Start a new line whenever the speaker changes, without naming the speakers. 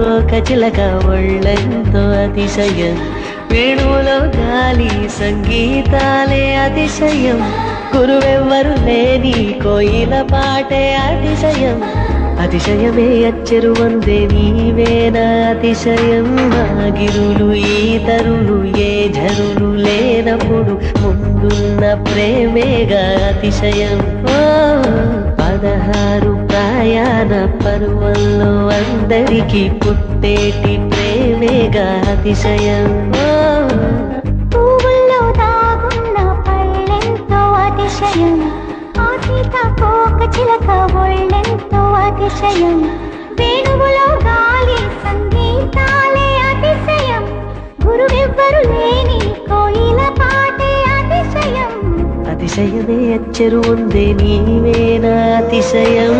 ఒక చిలక ఒళ్ళెంతో అతిశయం, వేణువులో గాలి సంగీతాలే అతిశయం, గురువెవ్వరు లేని కోయిల పాటే అతిశయం, అతిశయమే అచ్చెరు వందే నీవేనా అతిశయం. మాగిరులు ఈతరులు ఏ జరులు లేనప్పుడు ముందున్న ప్రేమేగా అతిశయం. 16 ప్రయాణ పర్వంలో అందరికీ పుట్టేటి ప్రేమేగా అతిశయం.
పువ్వుల్లో దాగున్న పళ్ళెంతో అతిశయం, ఆ సీతాకోక చిలక ఒళ్ళెంతో అతిశయం, వేణువులో గాలి సంగీతాలే అతిశయం, గురువెవ్వరు లేని కోయిల పాటే అతిశయం,
అతిశయమే అచ్చెరు ఉందే నీవేనా అతిశయం.